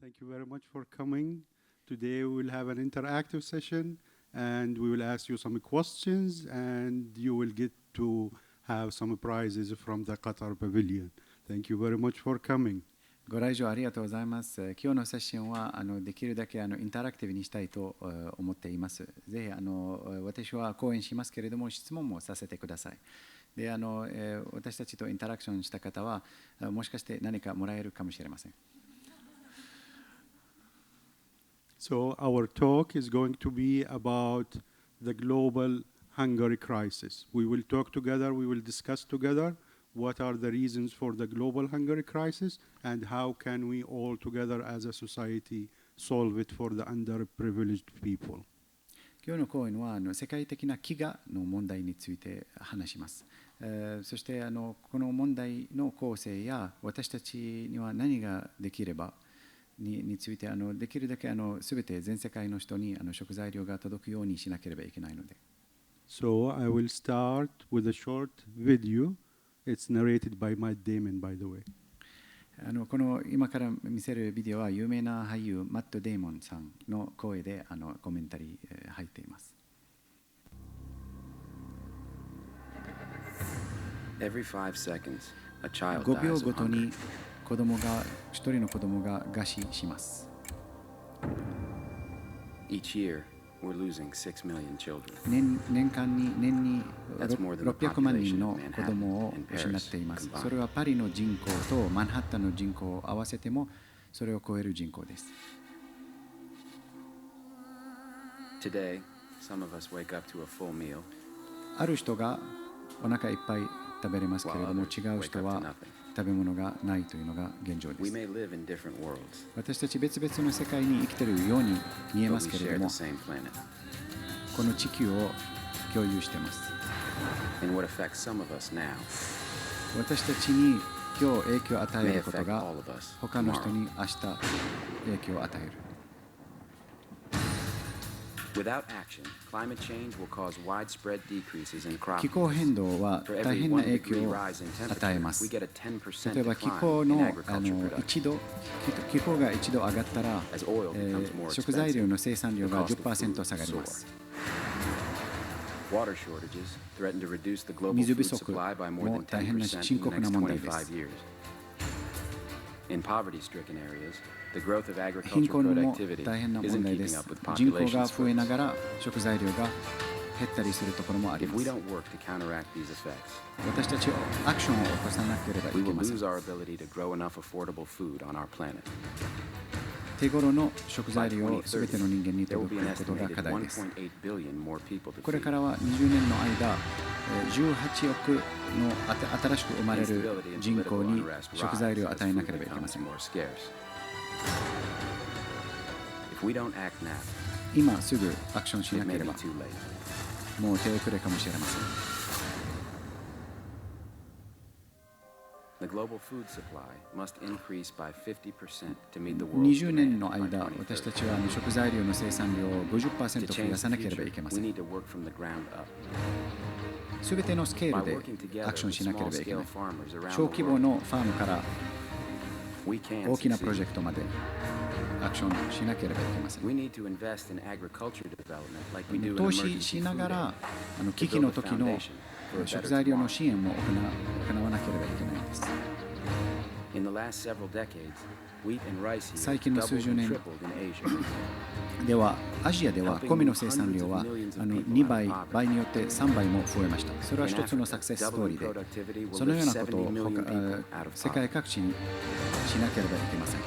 Thank you very much for coming. Today we will have an interactive session and we will ask you some questions and you will get to have some prizes from the Qatar Pavilion. Thank you very much for coming. ご来場ありがとうございます。今日のセッションはできるだけインタラクティブにしたいと思っています。ぜひ私は講演しますけれども質問もさせてください。で私たちとインタラクションした方はもしかして何かもらえるかもしれません。So our talk is going to be about the global hunger crisis. We will talk together, we will discuss together what are the reasons for the global hunger crisis and how can we all together as a society solve it for the underprivileged people. 今日の講演は世界的な飢餓の問題について話します。そしてこの問題の構成や私たちには何ができればについてできるだけすべて全世界の人に食材料が届くようにしなければいけないので。So I will start with a short video. It's narrated by Matt Damon, by the way. この今から見せるビデオは有名な俳優マット・デイモンさんの声でコメンタリー入っています。5秒ごとに一人の子供が餓死します。年間に600万人の子供を失っています。それはパリの人口とマンハッタンの人口を合わせてもそれを超える人口です。ある人がお腹いっぱい食べれますけれども、違う人は食べ物がないというのが現状です。私たち別々の世界に生きているように見えますけれども、この地球を共有しています。私たちに今日影響を与えることが他の人に明日影響を与える。気候変動は大変な影響を与えます。例えば気候が一度上がったら、食材料の生産量が 10% 下がります。水不足も大変な深刻な問題です。貧困も大変な問題です。人口が増えながら食材量が減ったりするところもあります。私たちはアクションを起こさなければいけません。手頃の食材量をすべての人間に届けることが課題です。これからは20年の間、18億の新しく生まれる人口に食材料を与えなければいけません。今すぐアクションしなければもう手遅れかもしれません。20年の間、私たちは食材料の生産量を 50% 増やさなければいけません。すべてのスケールでアクションしなければいけない。小規模のファームから大きなプロジェクトまでアクションしなければいけません。投資しながら危機の時の食材料の支援も行わなければいけないです。最近の数十年ではアジアでは米の生産量は2倍、場合によって3倍も増えました。それは一つのサクセスストーリーで、そのようなことを世界各地にしなければいけません。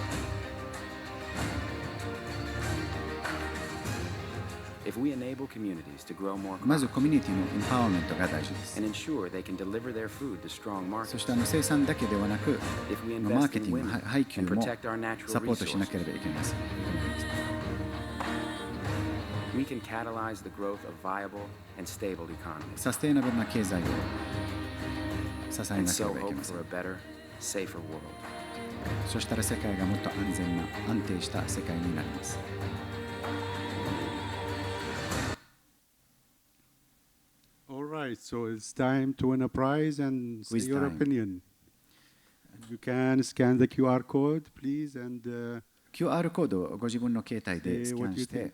まずコミュニティのエンパワーメントが大事です。そして生産だけではなく、マーケティング、配給もサポートしなければいけません。サステイナブルな経済を支えなければいけません。そしたら世界がもっと安全な、安定した世界になります。Alright, so it's time to win a prize and say your opinion. You can scan the QR code, please, and QR コードをご自分の携帯で Say スキャ what ン you して think.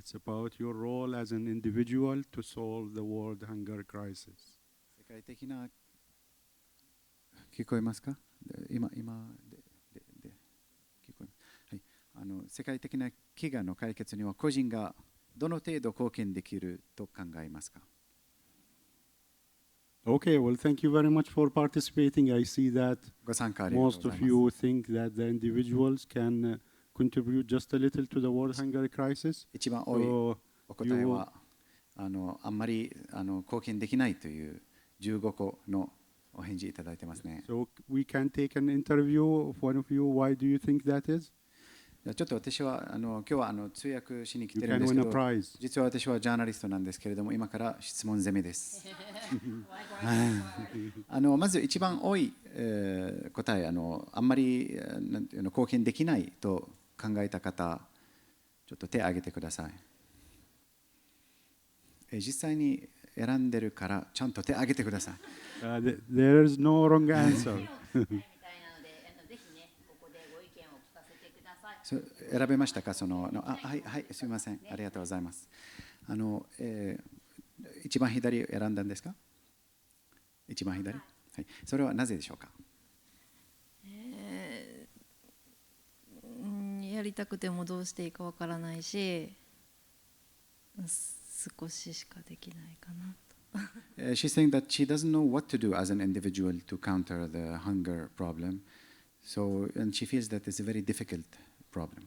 It's about your role as an individual to solve the world hunger crisis. 世界的な聞こえますか？今で聞こえます。はい、世界的な飢餓の解決には個人がどの程度貢献できると考えますか？ Okay, well, thank you very much for participating. I see that ご参加ありがとう most ござい of ます。 you think that the individuals can contribute just a little to the world hunger crisis. 一番多い So お答えはあんまり貢献できないという15個のお返事いただいてますね。 So we can take an interview of one of you. Why do you think that is? じゃあちょっと私は今日は通訳しに来 You てるん can ですけ win a ど、 prize. 実は私はジャーナリストなんですけれども、今から質問攻めです。まず一番多い、答え、あんまりなんていうの貢献できないと考えた方、ちょっと手を挙げてください。実際に選んでるからちゃんと手を挙げてください。There is no wrong answer. 選べましたか？はいはい、すみません、ありがとうございます。一番左選んだんですか？一番左、はい、それはなぜでしょうか？やりたくてもどうしていいかわからないし、少ししかできないかなと。She's saying that she doesn't know what to do as an individual to counter the hunger problem. So, and she feels that it's a very difficult problem.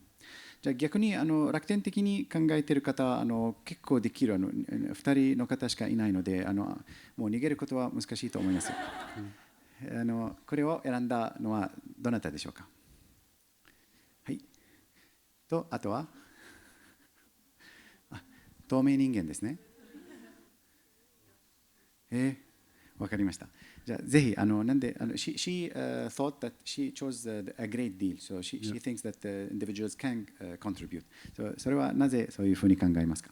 じゃあ逆に楽天的に考えている方、結構できる2人の方しかいないので、もう逃げることは難しいと思います。これを選んだのはどなたでしょうか？はい。と、あとは透明人間ですね。わかりました。じゃあぜひなんでshe thought that she chose a great deal, so she thinks that individuals can contribute. So それはなぜそういうふうに考えますか？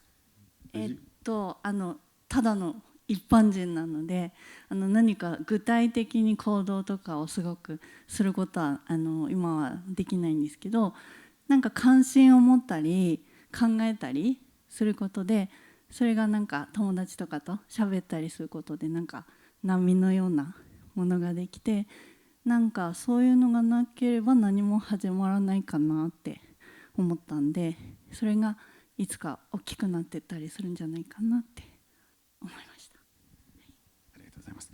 ただの一般人なので、何か具体的に行動とかをすごくすることは今はできないんですけど、なんか関心を持ったり考えたりすることで、それがなんか友達とかと喋ったりすることでなんか波のようなものができて、なんかそういうのがなければ何も始まらないかなって思ったんで、それがいつか大きくなっていったりするんじゃないかなって思いました。ありがとうございます。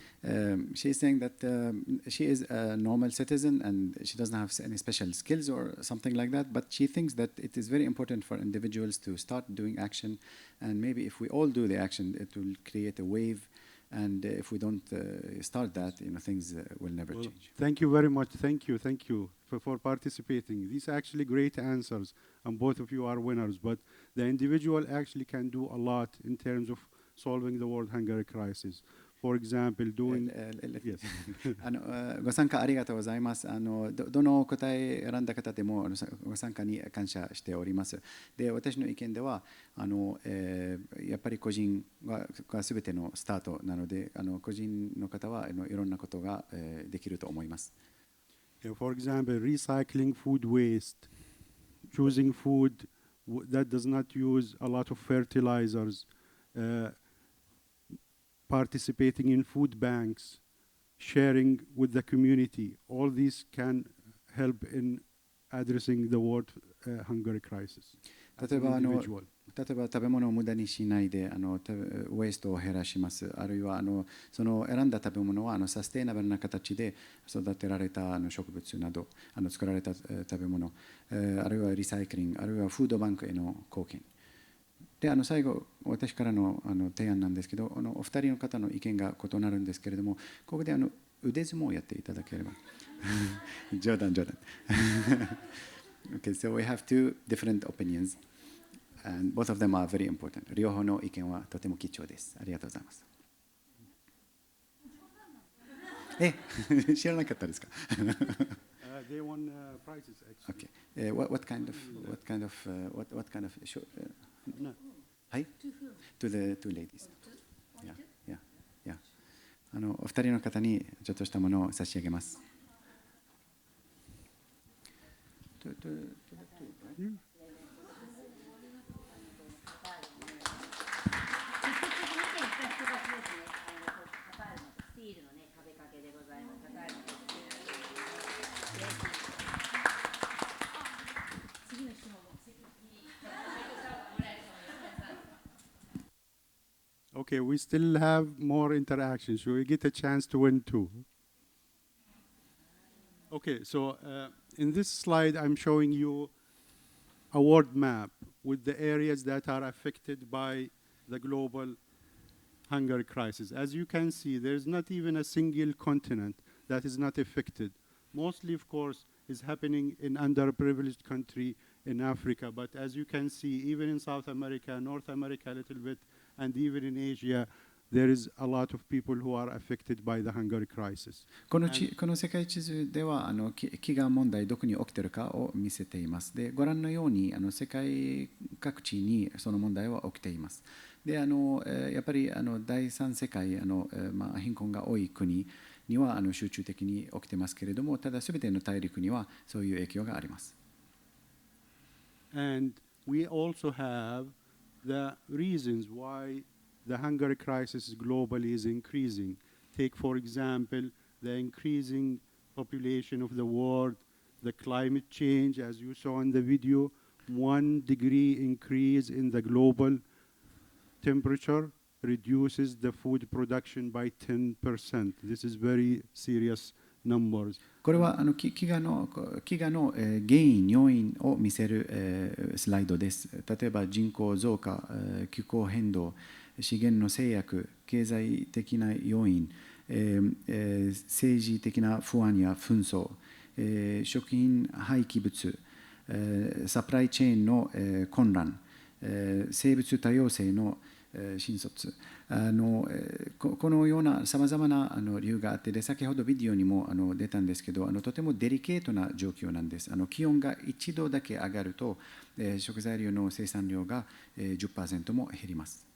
She is saying that she is a normal citizen and she doesn't have any special skills or something like that, but she thinks that it is very important for individuals to start doing action, and maybe if we all do the action, it will create a wave. And if we don't start that, things will never change. Thank you very much. Thank you for participating. These are actually great answers, and both of you are winners. But the individual actually can do a lot in terms of solving the world hunger crisis. For example, doing yes. ご参加ありがとうございます。どの答え選んだ方でもご参加に感謝しております。で、私の意見ではやっぱり個人がすべてのスタートなので、個人の方はいろんなことができると思います。For example, recycling food waste, choosing food that does not use a lot of fertilizers. Participating in food banks, sharing with the community, all these can help in addressing the world hunger crisis. 例えば食べ物を無駄にしないでウェイストを減らします。あるいはその選んだ食べ物はサステイナブルな形で育てられた植物など作られた食べ物、あるいはリサイクリング、あるいはフードバンクへの貢献。で最後、私からの提案なんですけど、お二人の方の意見が異なるんですけれども、ここで腕相撲をやっていただければ。冗談。Okay, so we have two different opinions, and both of them are very important. 両方の意見はとても貴重です。ありがとうございます。知らなかったですか？ They won prizes actually. Okay. What kind of show? No. Hi? To the two ladies. Yeah. お二人の方にちょっとしたものを差し上げます。Okay, we still have more interactions. So we get a chance to win too. Okay, so in this slide, I'm showing you a world map with the areas that are affected by the global hunger crisis. As you can see, there's not even a single continent that is not affected. Mostly, of course, is happening in underprivileged country in Africa. But as you can see, even in South America, North America a little bit, and even in Asia, there is a lot of people who are affected by the hunger crisis. この世界地図では飢餓問題どこに起きているかを見せています。で、ご覧のように世界各地にその問題は起きています。で、やっぱり第三世界貧困が多い国には集中的に起きてますけれども、ただすべての大陸にはそういう影響があります。And we also have the reasons why the hunger crisis globally is increasing. Take, for example, the increasing population of the world, the climate change, as you saw in the video, 1 degree increase in the global temperature reduces the food production by 10%. This is very serious numbers. これは飢餓の原因、要因を見せるスライドです。例えば人口増加、気候変動、資源の制約、経済的な要因、政治的な不安や紛争、食品廃棄物、サプライチェーンの混乱、生物多様性の新卒、このようなさまざまな理由があって、で先ほどビデオにも出たんですけど、とてもデリケートな状況なんです。気温が1度だけ上がると、食材量の生産量が 10% も減ります。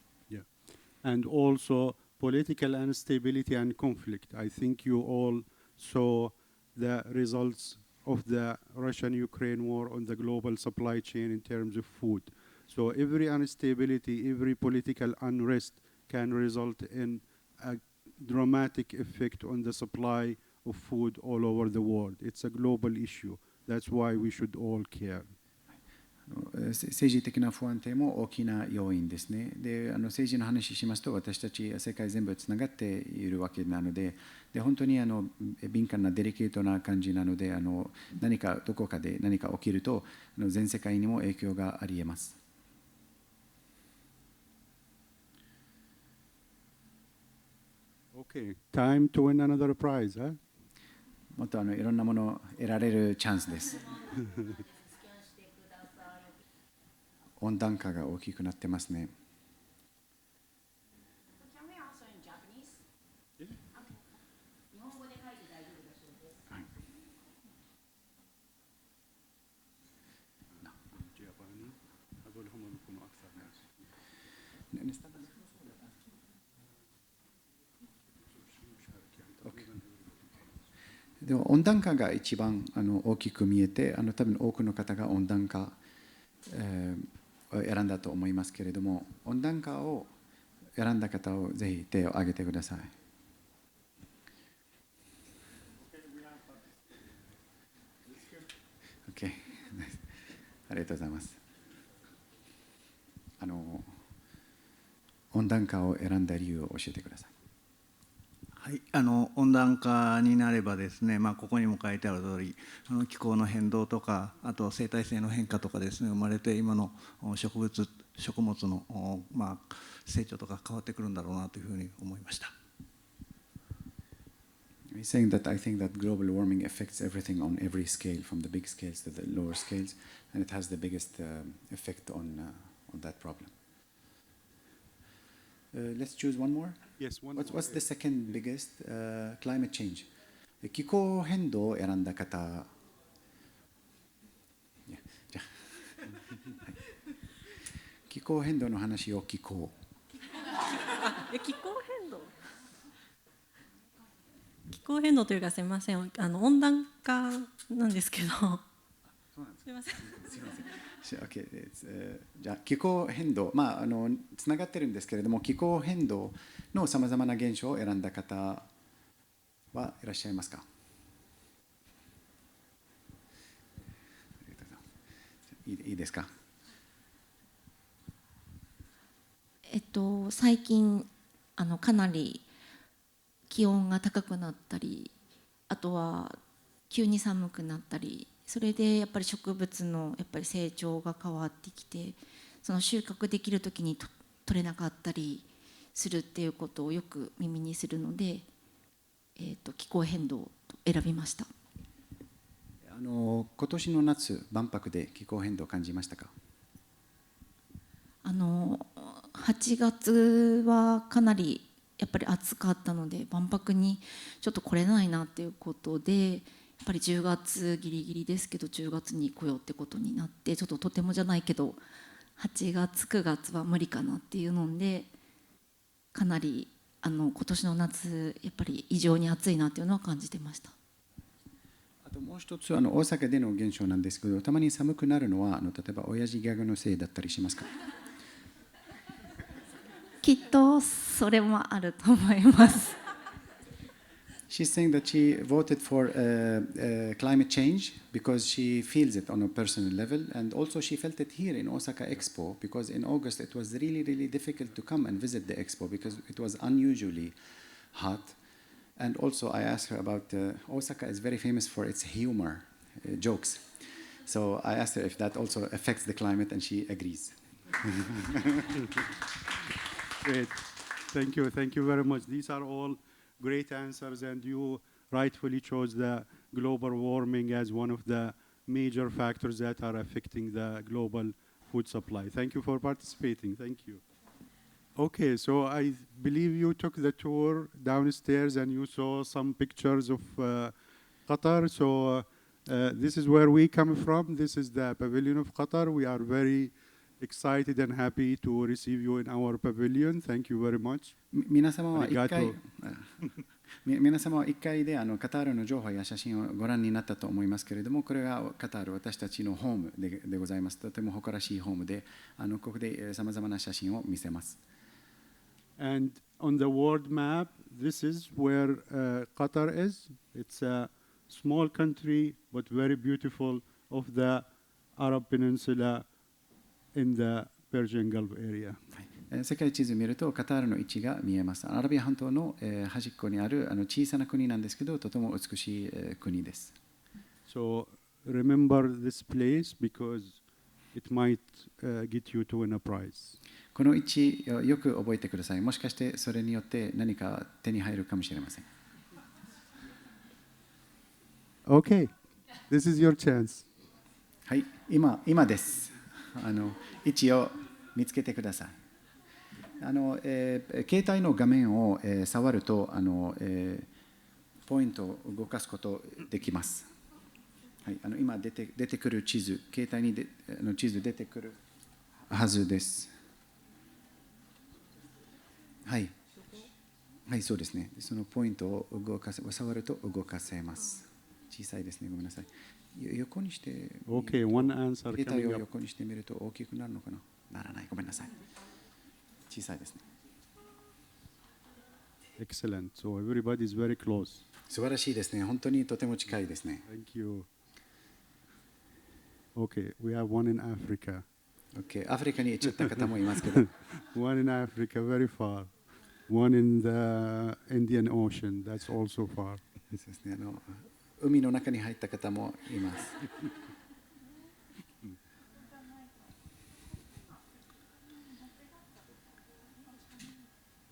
And also political instability and conflict. I think you all saw the results of the Russian-Ukraine war on the global supply chain in terms of food. So every instability, every political unrest can result in a dramatic effect on the supply of food all over the world. It's a global issue. That's why we should all care. 政治的な不安定も大きな要因ですね。で、政治の話しますと、私たち世界全部つながっているわけなので、本当に敏感なデリケートな感じなので、何かどこかで何か起きると全世界にも影響がありえます。Okay, time to win another prize, huh? もっといろんなものを得られるチャンスです。温暖化が大きくなってますね。でも温暖化が一番大きく見えて、多分多くの方が温暖化、選んだと思いますけれども、温暖化を選んだ方をぜひ手を挙げてください。OK ありがとうございます。温暖化を選んだ理由を教えてください。はい、温暖化になればですね、ここにも書いてある通り、気候の変動とか、あと生態性の変化とかですね、生まれて今の食物の、成長とか変わってくるんだろうなというふうに思いました。He's saying that I think that global warming affects everything on every scale, from the big scales to the lower scales, and it has the biggest effect on that problem. Let's choose one more. Yes, one What's the second biggest? Climate change. 気候変動を選んだ方。じゃあ気候変動の話を聞こう。気候変動というかすみません、温暖化なんですけどすみません。すみません。Okay, じゃあ気候変動、つながってるんですけれども、気候変動のさまざまな現象を選んだ方はいらっしゃいますか？いいですか？最近かなり気温が高くなったり、あとは急に寒くなったり、それでやっぱり植物のやっぱり成長が変わってきて、その収穫できる時に取れなかったりするっていうことをよく耳にするので、気候変動と選びました。今年の夏、万博で気候変動を感じましたか？8月はかなりやっぱり暑かったので、万博にちょっと来れないなっていうことで、やっぱり10月ギリギリですけど10月に来ようってことになって、ちょっととてもじゃないけど8月9月は無理かなっていうので、かなり今年の夏やっぱり異常に暑いなっていうのは感じてました。あともう一つ大阪での現象なんですけど、たまに寒くなるのは例えば親父ギャグのせいだったりしますか？きっとそれもあると思います。She's saying that she voted for climate change because she feels it on a personal level, and also she felt it here in Osaka Expo because in August it was really, really difficult to come and visit the expo because it was unusually hot. And also I asked her about Osaka is very famous for its humor, jokes. So I asked her if that also affects the climate, and she agrees. Great. Thank you. Thank you very much. These are all great answers, and you rightfully chose the global warming as one of the major factors that are affecting the global food supply. Thank you for participating. Thank you. Okay, so I believe you took the tour downstairs and you saw some pictures of Qatar. So this is where we come from. This is the pavilion of Qatar. We are very excited and happy to receive you in our pavilion. Thank you very much. 皆様は1回でカタールの情報や写真をご覧になったと思いますけれども、これがカタール、私たちのホームでございます。とても誇らしいホームで、ここでさまざまな写真を見せます。And on the world map, this is where Qatar is. It's a small country, but very beautiful of the Arab Peninsula in the Persian Gulf area. 世界地図を見るとカタールの位置が見えます。アラビア半島の端っこにある小さな国なんですけど、とても美しい国です。So remember this place because it might get you to win a prize. この位置をよく覚えてください。もしかしてそれによって何か手に入るかもしれません。Okay, this is your chance. はい、今です。位置を見つけてください。携帯の画面を触るとポイントを動かすことできます。はい、今出てくる地図、携帯に地図出てくるはずです。はい、はい、そうですね。そのポイントを触ると動かせます。小さいですね、ごめんなさい。横にして、Okay, one answer 携帯 coming を up. 横にしてみると大きくなるのかな。ならない、ごめんなさい。小さいですね。Excellent. So everybody is very close. 素晴らしいですね。本当にとても近いですね。Thank you. Okay, we have one in Africa. Okay. アフリカに行っちゃった方もいますけど。One in Africa, very far. One in the Indian Ocean, that's also far. そうですね。海の中に入った方もいます。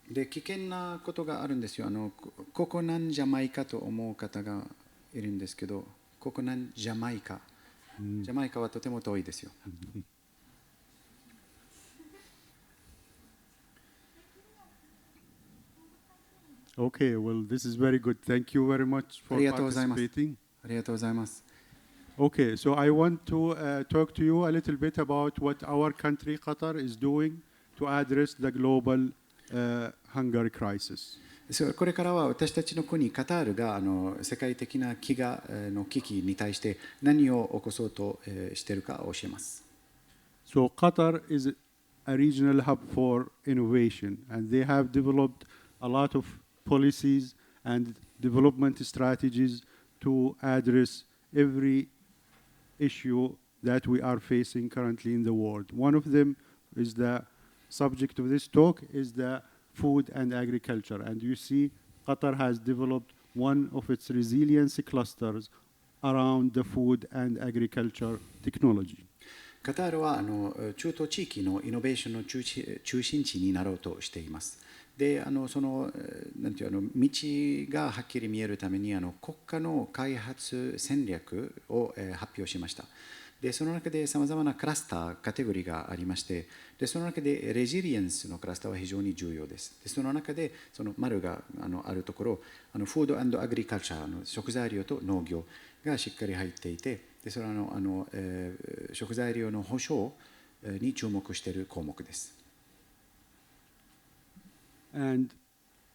で、危険なことがあるんですよ。ここなんじゃないかと思う方がいるんですけど、ここなんじゃないか。ジャマイカはとても遠いですよ。Okay, well, this is very good. Thank you very much for ありがとうございます。 participating. ありがとうございます。Okay, so I want to talk to you a little bit about what our country, Qatar, is doing to address the global hunger crisis. これからは私たちの国カタールが世界的な飢餓の危機に対して何を起こそうとしているかを教えます。So Qatar is a regional hub for innovation, and they have developed a lot of policies and development strategies to address every issue that we are facing currently in the world. One of them is the subject of this talk is the food and agriculture. And you see, Qatar has developed one of its resiliency clusters around the food and agriculture technology. カタールは中東地域のイノベーションの中心地になろうとしています。でそのなんていう道がはっきり見えるために国家の開発戦略を発表しました。でその中でさまざまなクラスター、カテゴリーがありまして、でその中でレジリエンスのクラスターは非常に重要です。でその中でその丸があるところ、フード&アグリカルチャーの食材料と農業がしっかり入っていて、でそれは食材料の保障に注目している項目です。And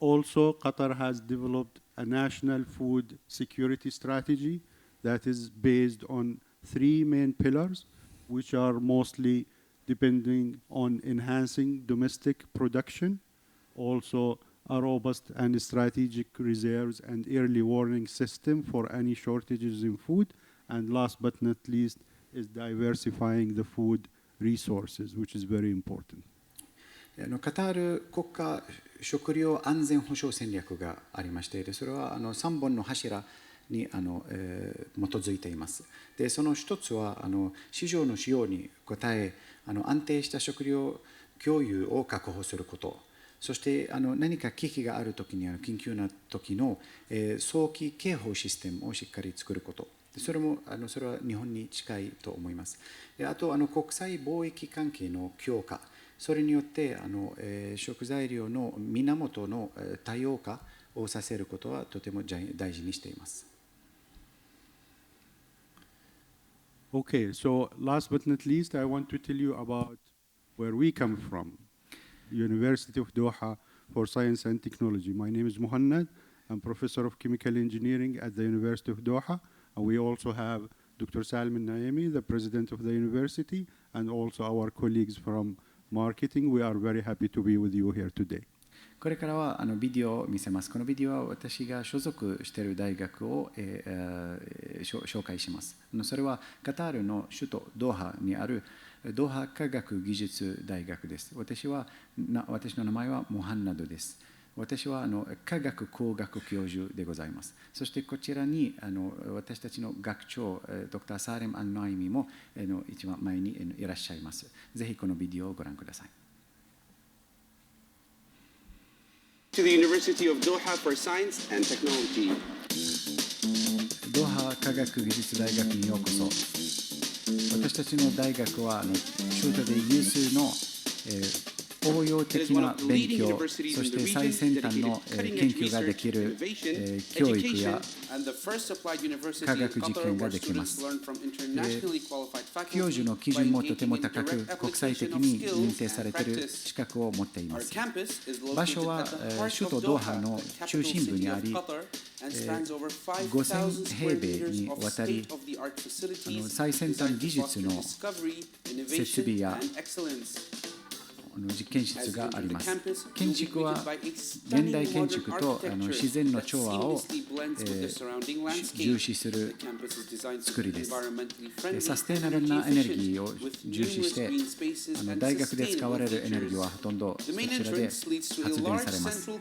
also, Qatar has developed a national food security strategy that is based on three main pillars, which are mostly depending on enhancing domestic production, also a robust and strategic reserves and early warning system for any shortages in food, and last but not least is diversifying the food resources, which is very important. カタール国家食料安全保障戦略がありまして、でそれは3本の柱に基づいています。でその一つは市場の使用に応え安定した食料共有を確保すること、そして何か危機があるときに緊急な時の早期警報システムをしっかり作ること、それは日本に近いと思います。であと国際貿易関係の強化、それによって食材料の源の多様化をさせることはとても大事にしています。Okay, so last but not least, I want to tell you about where we come from, University of Doha for Science and Technology. My name is Muhannad. I'm professor of chemical engineering at the University of Doha. And we also have Dr. Salman Naimi, the president of the university, and also our colleagues from marketing. We are very happy to be with you here today. これからはビデオを見せます。このビデオは私が所属している大学を、紹介します。それはカタールの首都ドーハにあるドーハ科学技術大学です。私の名前はモハンナドです。私は科学工学教授でございます。そしてこちらに私たちの学長、ドクター・サーレム・アン・ナイミも一番前にいらっしゃいます。ぜひこのビデオをご覧ください。To the University of Doha for Science and Technology. ドーハ科学技術大学にようこそ。私たちの大学は中東で有数の、応用的な勉強、そして最先端の研究ができる教育や科学実験ができます。教授の基準もとても高く、国際的に認定されている資格を持っています。場所は首都ドーハの中心部にあり、5000平米にわたり、最先端技術の設備や実験室があります。建築は現代建築と自然の調和を重視する作りです。サステイナブルなエネルギーを重視して大学で使われるエネルギーはほとんどこちらで発電されます。こ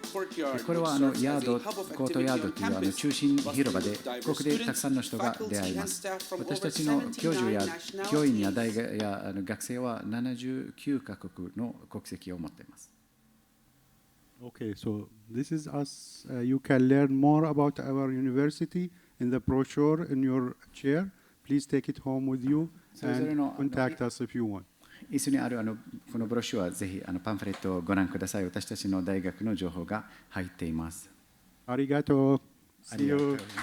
れはヤード、コートヤードという中心広場でここでたくさんの人が出会います。私たちの教授や教員や大学や学生は79カ国の国籍を持っています。Okay, so this is us. You can learn more about our university in the brochure in your chair. Please take it home with you and contact us if you want. 椅子にあるこのブロシュア、ぜひパンフレットをご覧ください。私たちの大学の情報が入っています。ありがとう。ありがとうございます。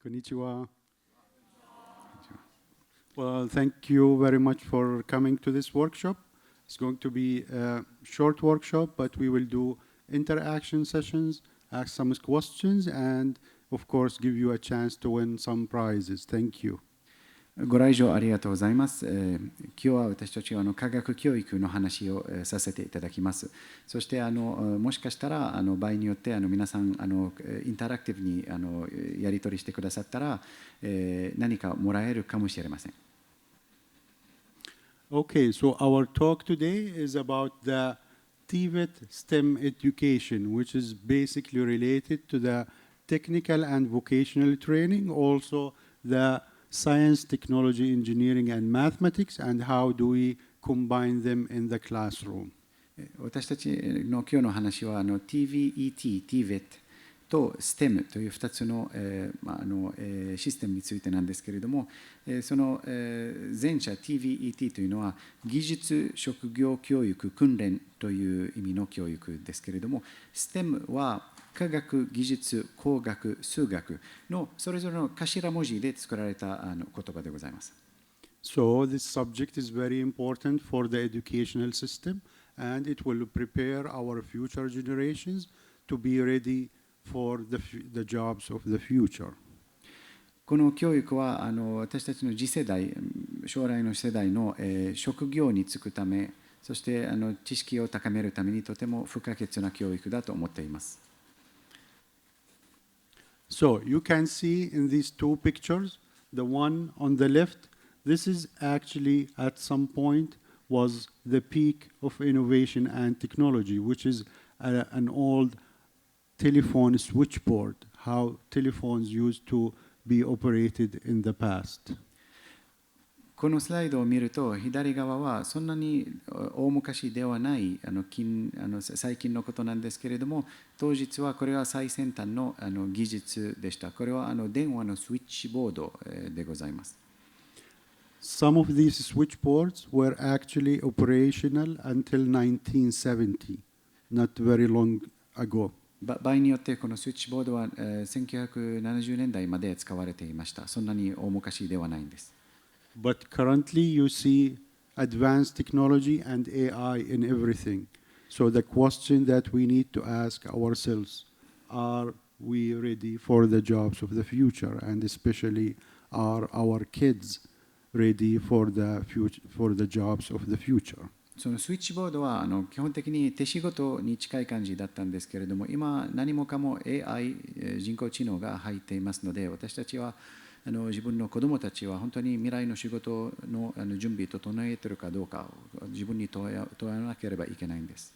Konnichiwa. Well, thank you very much for coming to this workshop. It's going to be a short workshop, but we will do interaction sessions, ask some questions, and of course, give you a chance to win some prizes. Thank you. ご来場ありがとうございます。今日は私たちは科学教育の話をさせていただきます。そしてもしかしたら場合によって皆さんインタラクティブにやり取りしてくださったら何かもらえるかもしれません。Okay, so our talk today is about the TVET STEM education, which is basically related to the technical and vocational training, also the science, technology, engineering, and mathematics, and how do we combine them in the classroom. 私たちの今日の話はTVET、TVET と STEM という2つのシステムについてなんですけれども、その前者 TVET というのは技術職業教育訓練という意味の教育ですけれども、STEM は科学、技術、工学、数学のそれぞれの頭文字で作られた言葉でございます。So this subject is very important for the educational system, and it will prepare our future generations to be ready for the jobs of the future. この教育は私たちの次世代、将来の世代の職業に就くため、そして知識を高めるためにとても不可欠な教育だと思っています。So you can see in these two pictures, the one on the left, this is actually at some point was the peak of innovation and technology, which is an old telephone switchboard, how telephones used to be operated in the past. このスライドを見ると左側はそんなに大昔ではない最近のことなんですけれども、当日はこれは最先端の技術でした。これは電話のスイッチボードでございます。Some of these switchboards were actually operational until 1970, not very long ago. 場合によってこのスイッチボードは1970年代まで使われていました。そんなに大昔ではないんです。But currently you see advanced technology and AI in everything. So the question that we need to ask ourselves, are we ready for the jobs of the future? And especially, are our kids ready for the jobs of the future? そのスイッチボードは基本的に手仕事に近い感じだったんですけれども、今何もかも AI 人工知能が入っていますので、私たちは自分の子どもたちは本当に未来の仕事の準備と整えているかどうかを自分に問わなければいけないんです。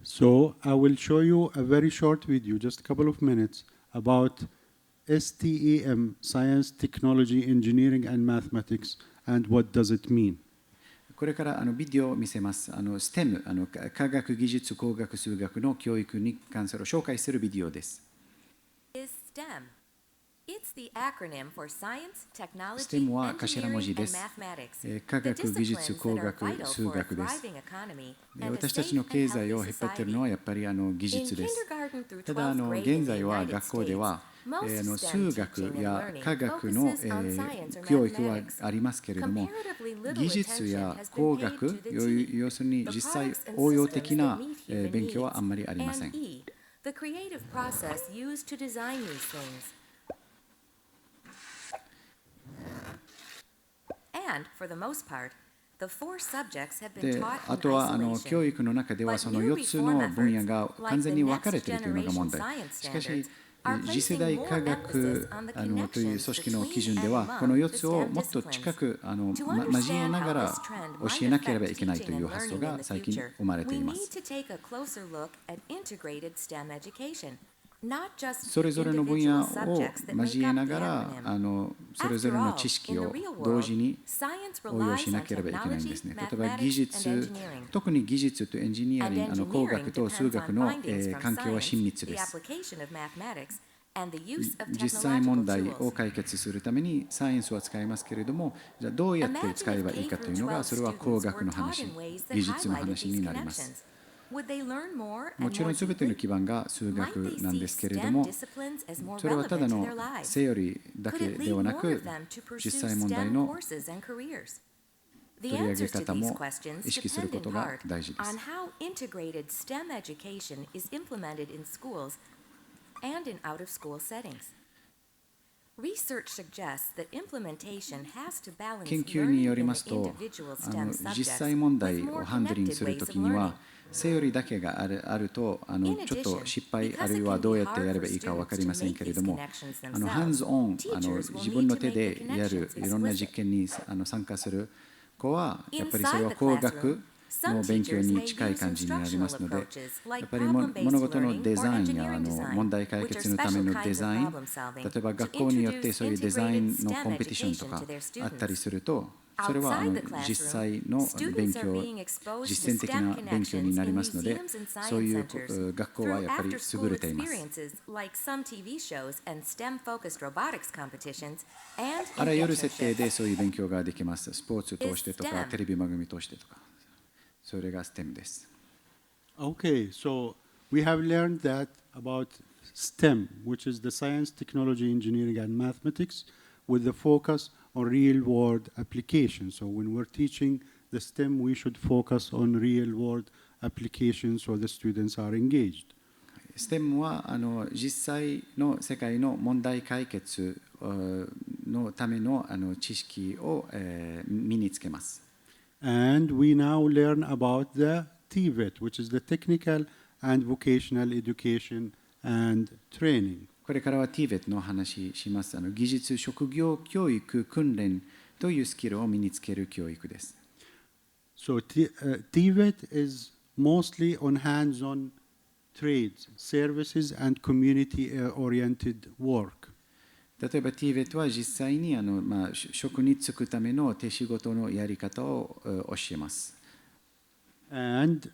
So I will show you a very short video, just a couple of minutes, about STEM, Science, Technology, Engineering and Mathematics, and what does it mean. これからビデオを見せます。STEM、科学、技術、工学、数学の教育に関する紹介するビデオです。STEM は頭文字です。科学、技術、工学、数学です。私たちの経済を引っ張っているのはやっぱり技術です。ただ現在は学校では数学や科学の教育はありますけれども、技術や工学、要するに実際応用的な勉強はあんまりありません。で、あとは教育の中ではその4つの分野が完全に分かれているというのが問題。しかし次世代科学という組織の基準ではこの4つをもっと近く交えながら教えなければいけないという発想が最近生まれています。それぞれの分野を交えながらそれぞれの知識を同時に応用しなければいけないんですね。例えば技術、特に技術とエンジニアリング、工学と数学の関係は親密です。実際問題を解決するためにサイエンスは使いますけれども、じゃあどうやって使えばいいかというのが、それは工学の話、技術の話になります。Would they learn more も and ちろ more ん全ての deeply? 基盤が数 Might 学 they なん see ですけれど STEM も、 disciplines as more それはた relevant だ to の their lives? セオリーだ Could け it で lead はな more く of them to pursue 実際問題 STEM の courses and careers? The 取り上げ answers to 方 these も questions 意識する depend こと in が part 大事で on す。 how integrated STEM education is implemented in schools and in out-of-school settings. Research suggests that implementation has to balance 研究によ learning り in ま the すと、 individual STEM 実 subjects 際問 with 題 more をハンドリング connected する ways と of きに learning. は、セオリーだけがあるとちょっと失敗あるいはどうやってやればいいか分かりませんけれども、ハンズオン自分の手でやるいろんな実験に参加する子はやっぱりそれは工学の勉強に近い感じになりますので、やっぱり物事のデザインや問題解決のためのデザイン、例えば学校によってそういうデザインのコンペティションとかあったりすると、それは実際の勉強、実践的な勉強になりますので、そういう学校はやっぱり優れています。あらゆる設定でそういう勉強ができます。スポーツを通してとか、テレビ番組を通してとか。それが STEM です。Okay, so we have learned that about STEM, which is the science, technology, engineering, and mathematics, with the focus on real-world application. So when we're teaching the STEM, we should focus on real-world applications so the students are engaged. STEM は実際の世界の問題解決のための知識を身につけます。And we now learn about the TVET, which is the Technical and Vocational Education and Training. これからは TVET の話します。技術職業教育訓練というスキルを身につける教育です。So TVET is mostly on hands-on trades, services, and community-oriented work. 例えば TVET は実際に職に就くための手仕事のやり方を教えます。And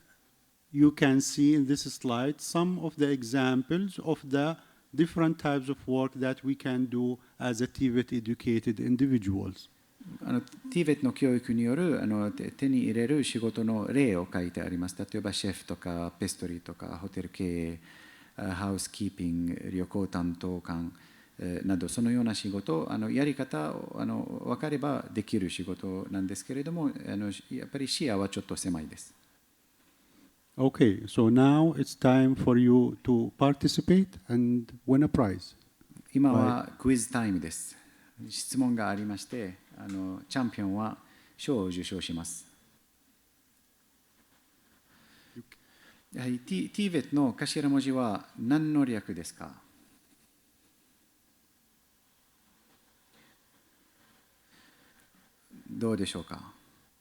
you can see in this slide some of the examples of the different types of work that we can do as a TVET educated individuals. TVET の教育による手に入れる仕事の例を書いてあります。例えばシェフとかペストリーとかホテル経営、ハウスキーピング、旅行担当官などそのような仕事、やり方を分かればできる仕事なんですけれども、やっぱり視野はちょっと狭いです。Okay, so now it's time for you to participate and win a prize. 今はクイズタイムです。質問がありまして、チャンピオンは賞を受賞します。はい、TVET の頭文字は何の略ですか？どうでしょうか？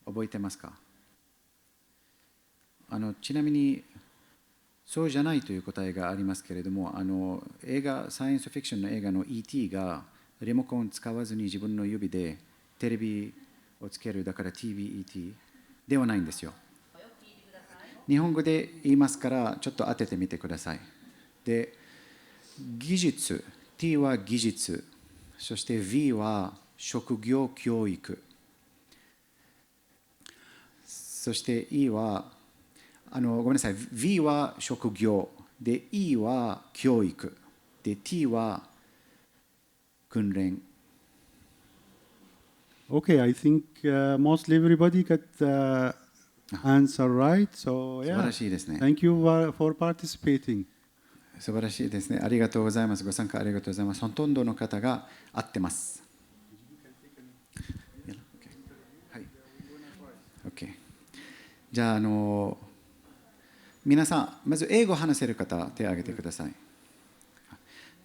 覚えてますか？ちなみにそうじゃないという答えがありますけれども、映画サイエンスフィクションの映画の E.T. がリモコン使わずに自分の指でテレビをつける、だから TVET ではないんですよ。日本語で言いますからちょっと当ててみてください。で、技術、T は技術、そして V は職業教育、そして E はごめんなさい、V は職業で E は教育で T は訓練。Okay, I think mostly everybody got the answer right. So 素晴 yeah, らしいですね。 thank you for participating. 素晴らしいですね。ありがとうございます。ご参加ありがとうございます。ほとんどの方が合ってます。はい。OK。じゃあ、皆さん、まず英語を話せる方、手を挙げてください。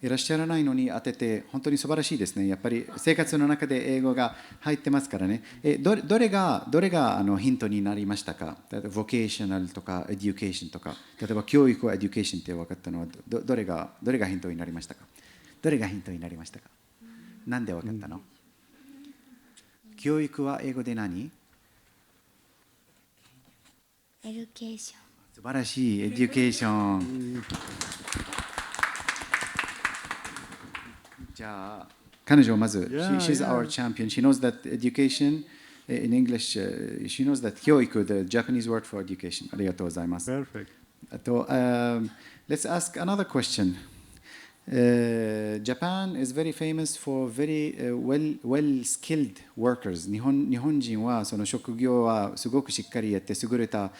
いらっしゃらないのに当てて、本当に素晴らしいですね。やっぱり生活の中で英語が入ってますからね。どれがヒントになりましたか？例えば、ボケーショナルとか、エデュケーションとか、例えば、教育はエデュケーションって分かったのは、どれがヒントになりましたか？どれがヒントになりましたか？なんで分かったの？教育は英語で何？エデュケーション。素晴らしい、エデュケーション。じゃあ、彼女はまず、she's our champion. She knows that education In English, she knows that 教育 the Japanese word for education. ありがとうございます。Perfect. あと、let's ask another question. Japan is very famous for very well-skilled workers. 日本人はその職業はすごくしっかりやって優れた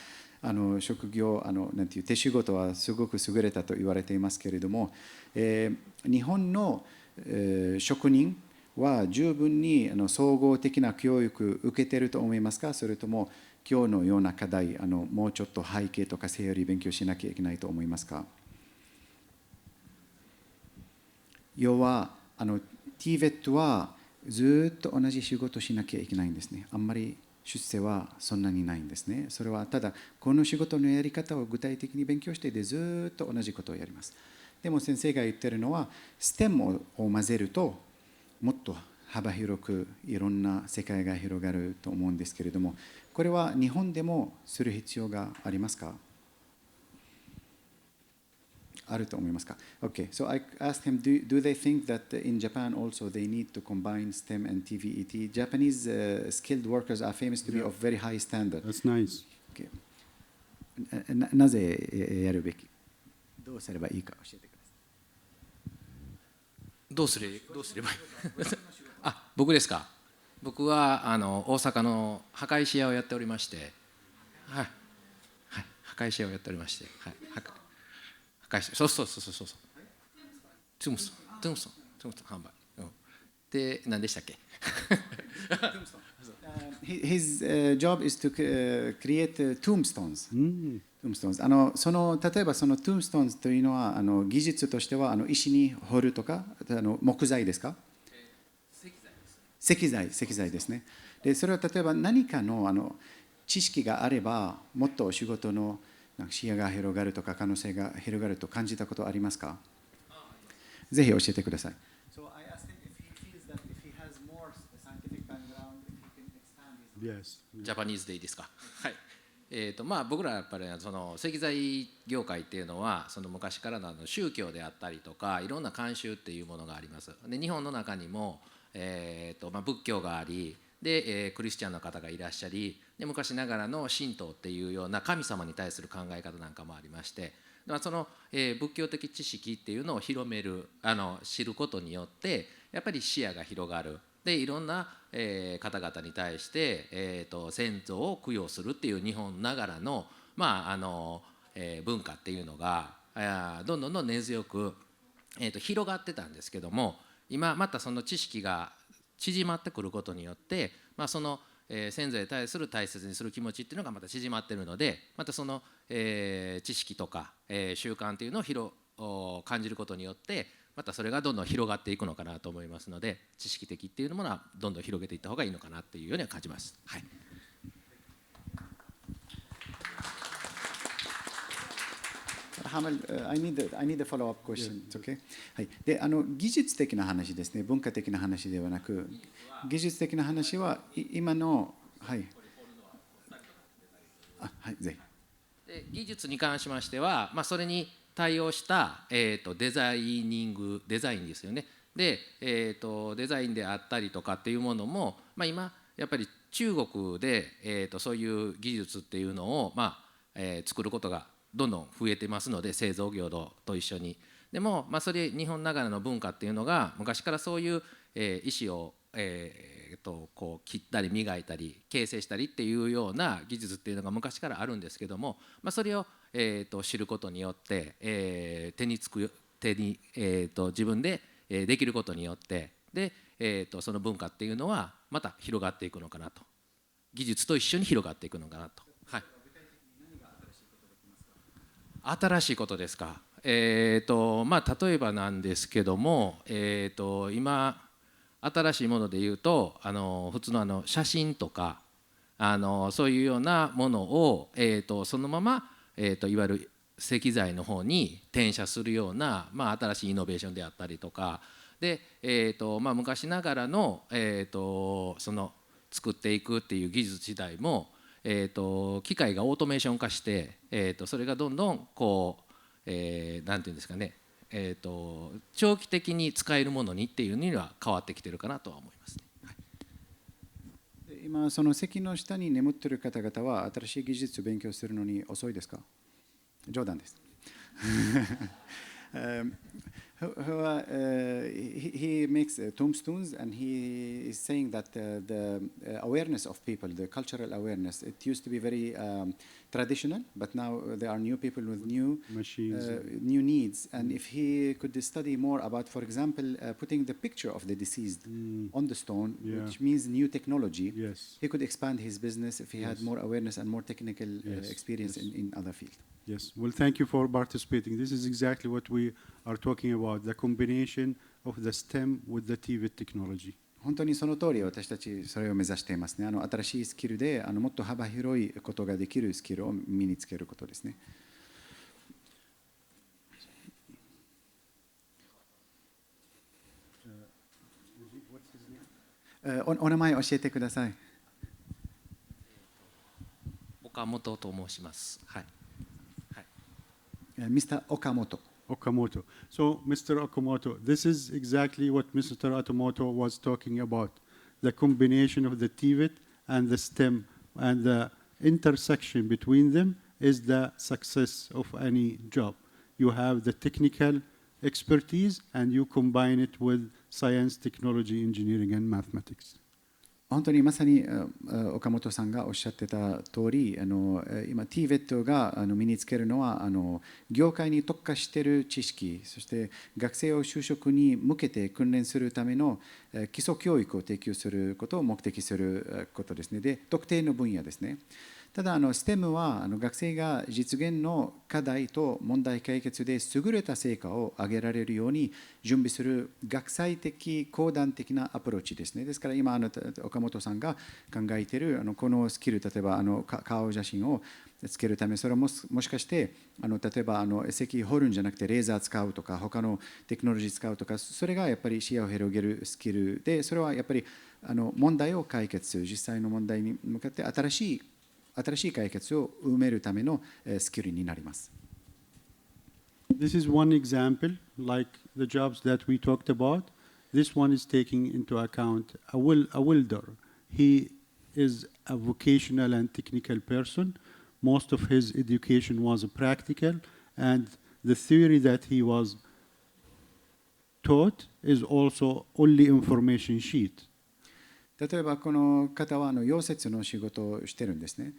職業なんていう手仕事はすごく優れたと言われていますけれども、日本の、職人は十分に総合的な教育を受けていると思いますか、それとも今日のような課題もうちょっと背景とかセオリー勉強しなきゃいけないと思いますか。要はTVET はずっと同じ仕事しなきゃいけないんですね。あんまり出世はそんなにないんですね。それはただこの仕事のやり方を具体的に勉強してでずっと同じことをやります。でも先生が言ってるのはSTEM を混ぜるともっと幅広くいろんな世界が広がると思うんですけれども、これは日本でもする必要がありますか？あると思いますか？ Okay, so I asked him, do they think that in Japan also they need to combine STEM and TVET? Japanese skilled workers are famous to be of very high standard. That's nice. Okay. なぜやるべき？どうすればいいか教えてください。どうすればいい僕ですか。僕は大阪の墓石屋をやっておりまして、はい、はい、墓石屋をやっておりまして、はい、墓石、そうトゥムソン販売、で何でしたっけHis job is to create tombstones. Tombstones. 例えばその tombstones というのは技術としては石に彫るとか木材ですか？石材ですね。でそれは例えば何かの知識があればもっとお仕事の視野が広がるとか可能性が広がると感じたことありますか？ぜひ教えてください。Yes. ジャパニーズでいいですか。はい。僕らやっぱりその石材業界っていうのはその昔からの宗教であったりとかいろんな慣習っていうものがあります。で日本の中にも、仏教がありで、クリスチャンの方がいらっしゃりで昔ながらの神道っていうような神様に対する考え方なんかもありまして、その、仏教的知識っていうのを広める知ることによってやっぱり視野が広がる。でいろんな、方々に対して、先祖を供養するっていう日本ながらの、文化っていうのがどんどん根強く、広がってたんですけども、今またその知識が縮まってくることによって、その、先祖に対する大切にする気持ちっていうのがまた縮まってるので、またその、知識とか、習慣っていうのを感じることによってまたそれがどんどん広がっていくのかなと思いますので、知識的っていうものはどんどん広げていった方がいいのかなっていうようには感じます。はい。I need a follow-up question. It's okay? はい。で、技術的な話ですね。文化的な話ではなく、技術的な話は今の、はい。はい、ぜひ。で、技術に関しましては、それに対応した、デザインですよね。で、デザインであったりとかっていうものも、今やっぱり中国で、そういう技術っていうのを、作ることがどんどん増えてますので、製造業と一緒に。でも、それ日本ながらの文化っていうのが昔からそういう、石を、こう切ったり磨いたり形成したりっていうような技術っていうのが昔からあるんですけども、それを知ることによって、手に、自分でできることによってで、その文化っていうのはまた広がっていくのかなと、技術と一緒に広がっていくのかなと。はい、新しいことですか。例えばなんですけども、今新しいものでいうと普通の写真とかそういうようなものを、そのままいわゆる石材の方に転写するような、新しいイノベーションであったりとかで、昔ながらの、その作っていくっていう技術自体も、機械がオートメーション化して、それがどんどんこう、なんていうんですかね、長期的に使えるものにっていうには変わってきてるかなとは思いますね。今その席の下に眠っている方々は新しい技術を勉強するのに遅いですか？冗談です。he makes tombstones and he is saying that the awareness of people, the cultural awareness, it used to be very traditional, but now there are new people with new Machines. New needs. And if he could study more about, for example, putting the picture of the deceased on the stone, Yeah. which means new technology, Yes. he could expand his business if he had Yes. more awareness and more technical Yes. experience Yes. in other fields. Yes. Well, thank you for participating. This is exactly what we are talking about, the combination of the STEM with the TVET technology. 本当にその通り私たちそれを目指していますね。新しいスキルでもっと幅広いことができるスキルを身につけることですね。お名前教えてください。岡本と申します。はい。Mr. Okamoto. Okamoto. So, Mr. Okamoto, this is exactly what Mr. Okamoto was talking about, the combination of the TVET and the STEM, and the intersection between them is the success of any job. You have the technical expertise and you combine it with science, technology, engineering, and mathematics. 本当にまさに岡本さんがおっしゃってた通り、今 TVET が身につけるのは業界に特化している知識、そして学生を就職に向けて訓練するための基礎教育を提供することを目的することですね。で、特定の分野ですね。ただSTEM は学生が実現の課題と問題解決で優れた成果を上げられるように準備する学際的後段的なアプローチですね。ですから今岡本さんが考えているこのスキル、例えば顔写真をつけるため、それはもしかして例えば石掘るんじゃなくてレーザー使うとか他のテクノロジー使うとか、それがやっぱり視野を広げるスキルで、それはやっぱり問題を解決する、実際の問題に向かって新しい解決を埋めるためのスキルになります。This is one example, like the jobs that we talked about. This one is taking into account a welder. He is a vocational and technical person. Most of his education was practical, and the theory that he was taught is also only information sheet. 例えばこの方は溶接の仕事をしてるんですね。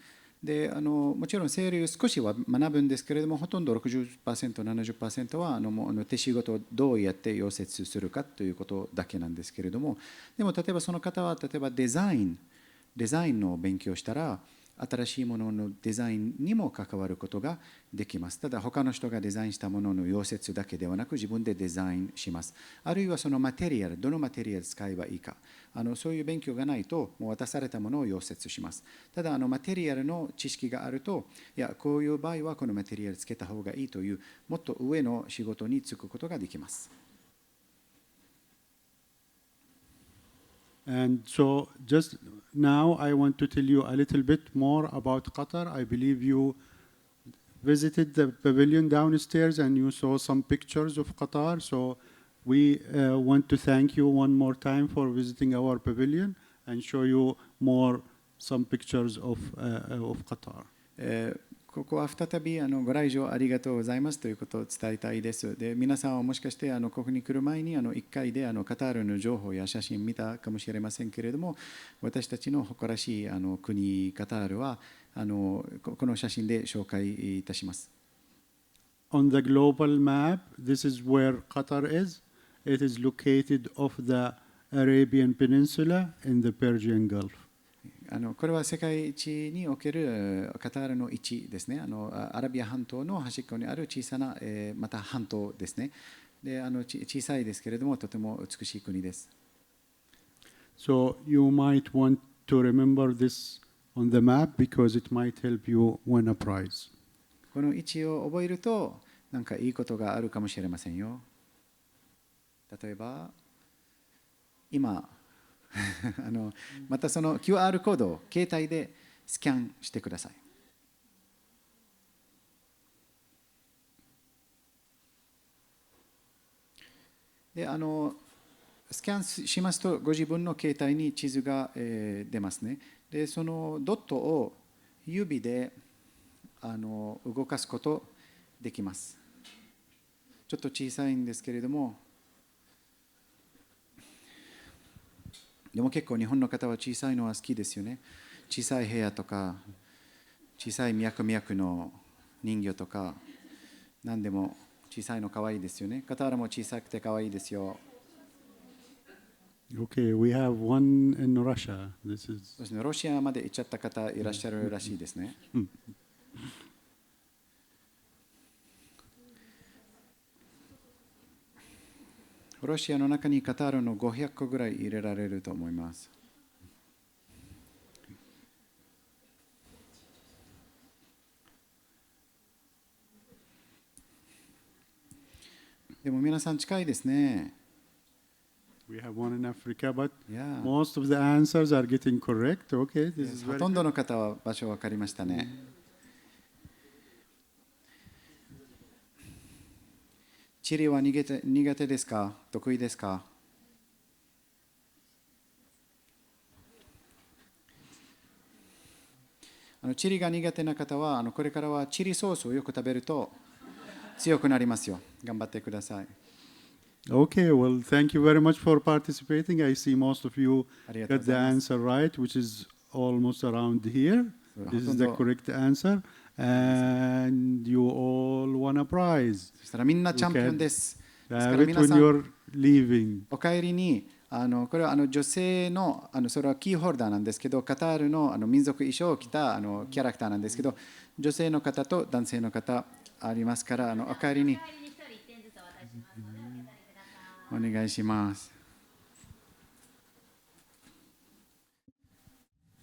でもちろん生理少しは学ぶんですけれども、ほとんど 60%、70% は手仕事をどうやって溶接するかということだけなんですけれども、でも例えばその方は例えばデザインの勉強をしたら新しいもののデザインにも関わることができます。ただ他の人がデザインしたものの溶接だけではなく自分でデザインします。あるいはそのマテリアル、どのマテリアル使えばいいか、そういう勉強がないともう渡されたものを溶接します。ただマテリアルの知識があると、いやこういう場合はこのマテリアルつけた方がいいというもっと上の仕事に就くことができます。And so just now I want to tell you a little bit more about Qatar. I believe you visited the pavilion downstairs and you saw some pictures of Qatar. So we want to thank you one more time for visiting our pavilion and show you some pictures of Qatar. ここは再びご来場ありがとうございますということを伝えたいです。で、皆さんはもしかしてここに来る前に1回でカタールの情報や写真見たかもしれませんけれども、私たちの誇らしい国カタールはこの写真で紹介いたします。On the global map, this is where Qatar is. It is located off the Arabian Peninsula in the Persian Gulf. これは世界一におけるカタールの位置ですね。アラビア半島の端っこにある小さな、また半島ですね。で、小さいですけれどもとても美しい国です。So you might want to remember this on the map because it might help you win a prize. この位置を覚えると何かいいことがあるかもしれませんよ。例えば今またその QR コードを携帯でスキャンしてください。でスキャンしますと、ご自分の携帯に地図が、出ますね。で、そのドットを指で動かすことできます。ちょっと小さいんですけれども、でも結構日本の方は小さいのは好きですよね。小さい部屋とか、小さいミャクミャクの人形とか、何でも小さいの可愛いですよね。カタールも小さくて可愛いですよ。Okay, we have one in Russia. This is そうですね、ロシアまで行っちゃった方いらっしゃるらしいですね。ロシアの中にカタールの500個ぐらい入れられると思います。でも皆さん近いですね。we have one in Africa, but Yeah. most of the answers are getting correct. Okay, this is ほ very とん good. どの方は場所分かりましたね。地理は苦手ですか？得意ですか？チリが苦手な方はこれからはチリソースをよく食べると強くなりますよ。頑張ってください。Okay, well, thank you very much for participating. I see most of you ありがとう got ご the ざいます。 answer right, which is almost around here. This is the ほとんど correct answer. And you all won a prize. そしたらみんなチャンピオンです。ですか Have ら it 皆 when さん you're leaving. お帰りにこれは女性のそれはキーホルダーなんですけど、カタールの民族衣装を着たキャラクターなんですけど、女性の方と男性の方ありますから、お帰りにお願いします。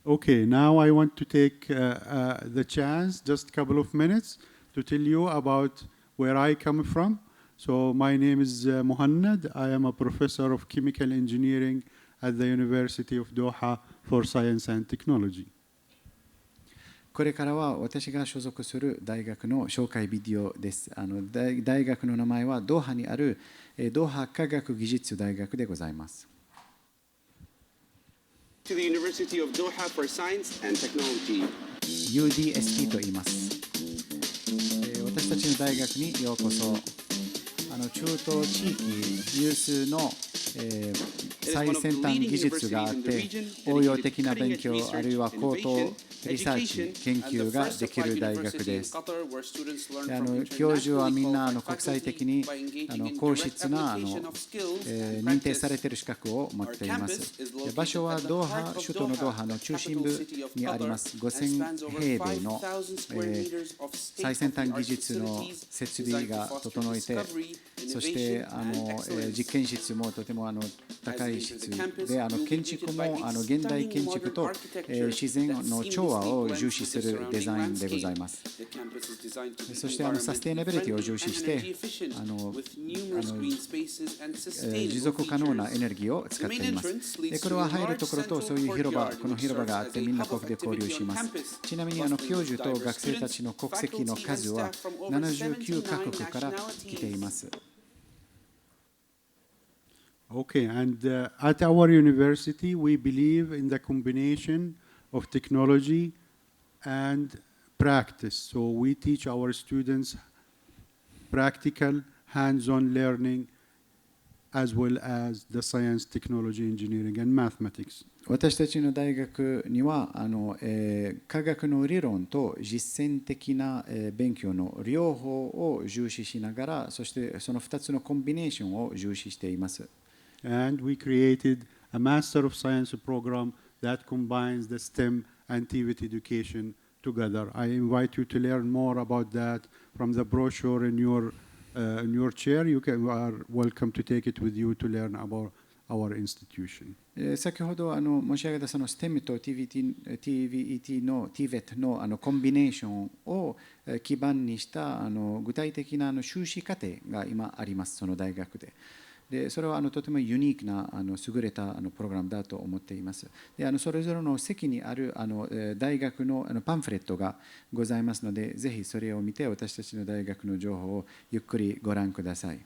Okay, now I want to take the chance, just a couple of minutes, to tell you about where I come from. So my name is Mohannad. I am a professor of chemical engineering at the University of Doha for Science and Technology. これからは私が所属する大学の紹介ビデオです。大学の名前はドーハにあるドーハ科学技術大学でございます。To the University of Doha for Science and Technology. UDST と言います。私たちの大学にようこそ。中東地域有数の、最先端技術があって応用的な勉強あるいは高等リサーチ研究ができる大学です。教授はみんな国際的に高質な認定されている資格を持っています。場所はドーハ、首都のドーハの中心部にあります。5000平米の、最先端技術の設備が整えて、そして実験室もとても高い質で、建築も現代建築と自然の調和を重視するデザインでございます。そしてサステイナビリティを重視して持続可能なエネルギーを使っています。でこれは入るところとそういう広場、この広場があってみんなここで交流します。ちなみに教授と学生たちの国籍の数は79カ国から来ています。Okay, and at our university, we believe in the combination of technology and practice. So we teach our students practical, hands-on learning, as well as the science, technology, engineering, and mathematics. 私たちの大学には科学の理論と実践的な勉強の両方を重視しながら、そしてその2つのコンビネーションを重視しています。And we created a Master of Science program that combines the STEM and TVET education together. I invite you to learn more about that from the brochure in your chair. You are welcome to take it with you to learn about our institution. 先ほど申し上げたその STEM と TVET の TVET のコンビネーションを基盤にした具体的な修士課程が今あります、その大学で。でそれはとてもユニークな優れたプログラムだと思っています。でそれぞれの席にある大学のパンフレットがございますので、ぜひそれを見て私たちの大学の情報をゆっくりご覧ください。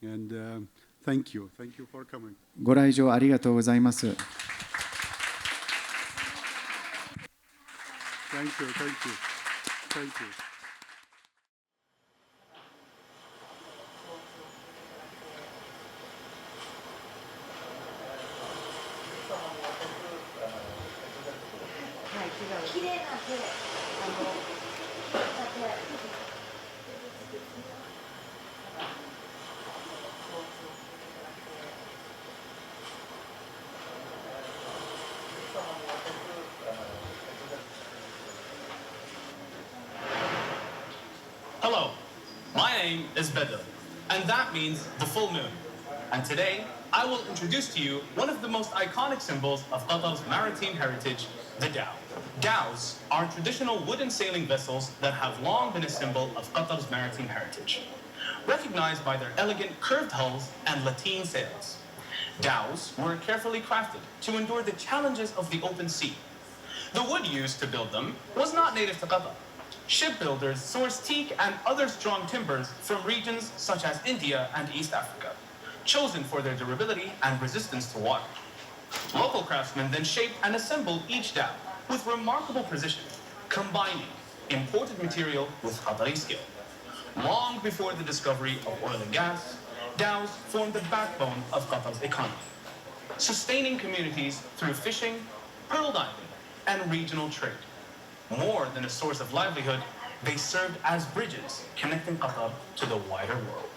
And Thank you. Thank you for coming. ご来場ありがとうございます。Thank you. Thank you. Thank you. Hello, my name is Bedr, and that means the full moon. And today, I will introduce to you one of the most iconic symbols of Qatar's maritime heritage, the dhow. Dhows are traditional wooden sailing vessels that have long been a symbol of Qatar's maritime heritage, recognized by their elegant curved hulls and lateen sails. Dhows were carefully crafted to endure the challenges of the open sea. The wood used to build them was not native to Qatar. Shipbuilders sourced teak and other strong timbers from regions such as India and East Africa, chosen for their durability and resistance to water. Local craftsmen then shaped and assembled each dhow with remarkable precision, combining imported material with Qatari skill. Long before the discovery of oil and gas, dhows formed the backbone of Qatar's economy, sustaining communities through fishing, pearl diving, and regional trade. More than a source of livelihood, they served as bridges connecting Qatar to the wider world.